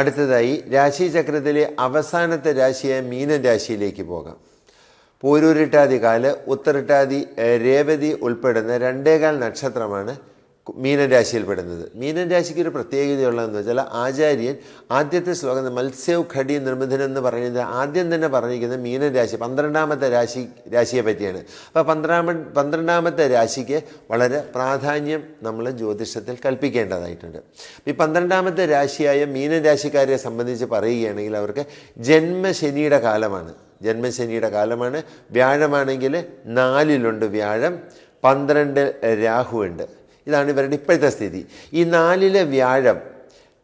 അടുത്തതായി രാശിചക്രത്തിലെ അവസാനത്തെ രാശിയായ മീനൻ രാശിയിലേക്ക് പോകാം. പൂരുരുട്ടാതി കാല്, ഉത്തരട്ടാതി, രേവതി ഉൾപ്പെടുന്ന 2.25 നക്ഷത്രമാണ് മീനൻ രാശിയിൽപ്പെടുന്നത്. മീനൻ രാശിക്ക് ഒരു പ്രത്യേകതയുള്ളതെന്ന് വെച്ചാൽ ആചാര്യൻ ആദ്യത്തെ ശ്ലോകം മത്സ്യവ് ഘടി നിർമ്മിതൻ എന്ന് പറയുന്നത് ആദ്യം തന്നെ പറഞ്ഞിരിക്കുന്നത് മീനൻ രാശി 12ാമത്തെ രാശിയെ പറ്റിയാണ്. അപ്പോൾ 12ാമത്തെ രാശിക്ക് വളരെ പ്രാധാന്യം നമ്മൾ ജ്യോതിഷത്തിൽ കൽപ്പിക്കേണ്ടതായിട്ടുണ്ട്. ഈ 12ാമത്തെ രാശിയായ മീനൻ രാശിക്കാരെ സംബന്ധിച്ച് പറയുകയാണെങ്കിൽ അവർക്ക് ജന്മശനിയുടെ കാലമാണ്. വ്യാഴമാണെങ്കിൽ 4 വ്യാഴം, 12 രാഹുവുണ്ട്. ഇതാണ് ഇവരുടെ ഇപ്പോഴത്തെ സ്ഥിതി. ഈ 4 വ്യാഴം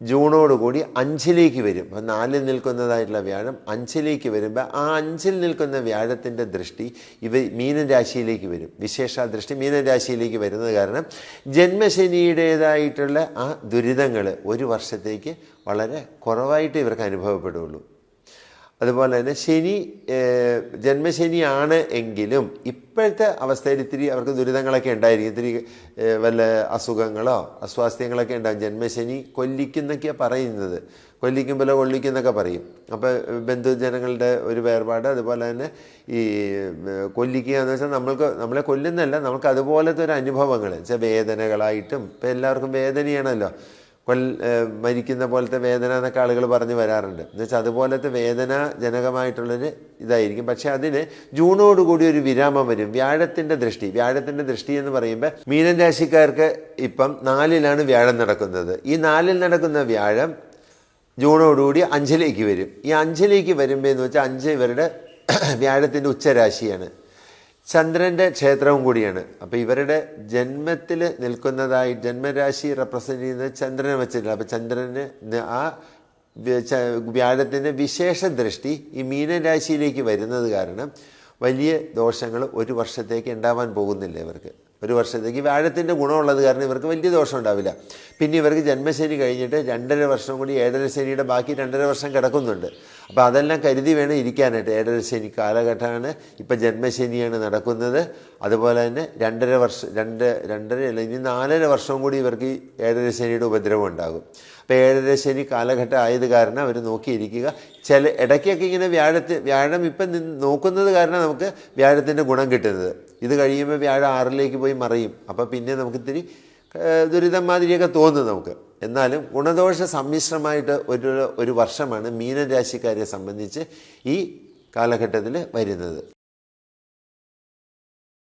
ജൂണോടുകൂടി 5 വരും. അപ്പം 4 നിൽക്കുന്നതായിട്ടുള്ള വ്യാഴം 5 വരുമ്പോൾ ആ 5 നിൽക്കുന്ന വ്യാഴത്തിൻ്റെ ദൃഷ്ടി മീനൻ രാശിയിലേക്ക് വരും. വിശേഷ ദൃഷ്ടി മീനൻ രാശിയിലേക്ക് വരുന്നത് കാരണം ജന്മശനിയുടേതായിട്ടുള്ള ആ ദുരിതങ്ങൾ ഒരു വർഷത്തേക്ക് വളരെ കുറവായിട്ട് ഇവർക്ക് അനുഭവപ്പെടുകയുള്ളൂ. അതുപോലെ തന്നെ ജന്മശനിയാണ് എങ്കിലും ഇപ്പോഴത്തെ അവസ്ഥയിൽ ഇത്തിരി അവർക്ക് ദുരിതങ്ങളൊക്കെ ഉണ്ടായിരിക്കും. ഇത്തിരി വല്ല അസുഖങ്ങളോ അസ്വാസ്ഥ്യങ്ങളൊക്കെ ഉണ്ടാകും. ജന്മശനി കൊല്ലിക്കുന്നൊക്കെയാണ് പറയുന്നത്. കൊല്ലിക്കുമ്പോൾ കൊള്ളിക്കുന്നൊക്കെ പറയും. അപ്പോൾ ബന്ധുജനങ്ങളുടെ ഒരു വേർപാട്, അതുപോലെ തന്നെ ഈ കൊല്ലിക്കുക എന്ന് വെച്ചാൽ നമ്മളെ കൊല്ലുന്നല്ല, നമുക്ക് അതുപോലത്തെ ഒരു അനുഭവങ്ങൾ വെച്ചാൽ വേദനകളായിട്ടും. ഇപ്പം എല്ലാവർക്കും വേദനയാണല്ലോ, മരിക്കുന്ന പോലത്തെ വേദന എന്നൊക്കെ ആളുകൾ പറഞ്ഞ് വരാറുണ്ട്. എന്നുവെച്ചാൽ അതുപോലത്തെ വേദനാജനകമായിട്ടുള്ളൊരു ഇതായിരിക്കും. പക്ഷെ അതിന് ജൂണോടുകൂടി ഒരു വിരാമം വരും. വ്യാഴത്തിൻ്റെ ദൃഷ്ടി എന്ന് പറയുമ്പോൾ മീനൻ രാശിക്കാർക്ക് ഇപ്പം 4 വ്യാഴം നടക്കുന്നത്. ഈ 4 നടക്കുന്ന വ്യാഴം ജൂണോടുകൂടി 5 വരും. ഈ 5 വരുമ്പോൾ എന്ന് വെച്ചാൽ 5 ഇവരുടെ വ്യാഴത്തിൻ്റെ ഉച്ചരാശിയാണ്. ചന്ദ്രൻ്റെ ക്ഷേത്രവും കൂടിയാണ്. അപ്പോൾ ഇവരുടെ ജന്മത്തിൽ നിൽക്കുന്നതായി ജന്മരാശി റെപ്രസെൻ്റ് ചെയ്യുന്നത് ചന്ദ്രനെ വെച്ചിട്ടില്ല. അപ്പോൾ ചന്ദ്രന് ആ വ്യാഴത്തിൻ്റെ വിശേഷ ദൃഷ്ടി ഈ മീനൻ രാശിയിലേക്ക് വരുന്നത് കാരണം വലിയ ദോഷങ്ങൾ ഒരു വർഷത്തേക്ക് ഉണ്ടാവാൻ പോകുന്നില്ല ഇവർക്ക്. ഒരു വർഷത്തേക്ക് വ്യാഴത്തിൻ്റെ ഗുണമുള്ളത് കാരണം ഇവർക്ക് വലിയ ദോഷം ഉണ്ടാവില്ല. പിന്നെ ഇവർക്ക് ജന്മശനി കഴിഞ്ഞിട്ട് 2.5 വർഷം കൂടി 7.5 ശനിയുടെ ബാക്കി 2.5 വർഷം കിടക്കുന്നുണ്ട്. അപ്പോൾ അതെല്ലാം കരുതി വേണം ഇരിക്കാനായിട്ട്. 7.5 ശനി കാലഘട്ടമാണ്. ഇപ്പം ജന്മശനിയാണ് നടക്കുന്നത്. അതുപോലെ തന്നെ 2.5 വർഷം 2.5 അല്ല ഇനി 4.5 വർഷവും കൂടി ഇവർക്ക് 7.5 ശനിയുടെ ഉപദ്രവം ഉണ്ടാകും. അപ്പോൾ 7.5 ശനി കാലഘട്ടം ആയത് കാരണം അവർ നോക്കിയിരിക്കുക. ഇടയ്ക്കൊക്കെ ഇങ്ങനെ വ്യാഴം ഇപ്പം നോക്കുന്നത് കാരണം നമുക്ക് വ്യാഴത്തിൻ്റെ ഗുണം കിട്ടുന്നത്. ഇത് കഴിയുമ്പോൾ വ്യാഴം 6ലേക്ക് പോയി മറയും. അപ്പോൾ പിന്നെ നമുക്ക് ഇത്തിരി ദുരിതം മാതിരിയൊക്കെ തോന്നും നമുക്ക്. എന്നാലും ഗുണദോഷ സമ്മിശ്രമായിട്ട് ഒരു വർഷമാണ് മീനൻ രാശിക്കാരെ സംബന്ധിച്ച് ഈ കാലഘട്ടത്തിൽ വരുന്നത്.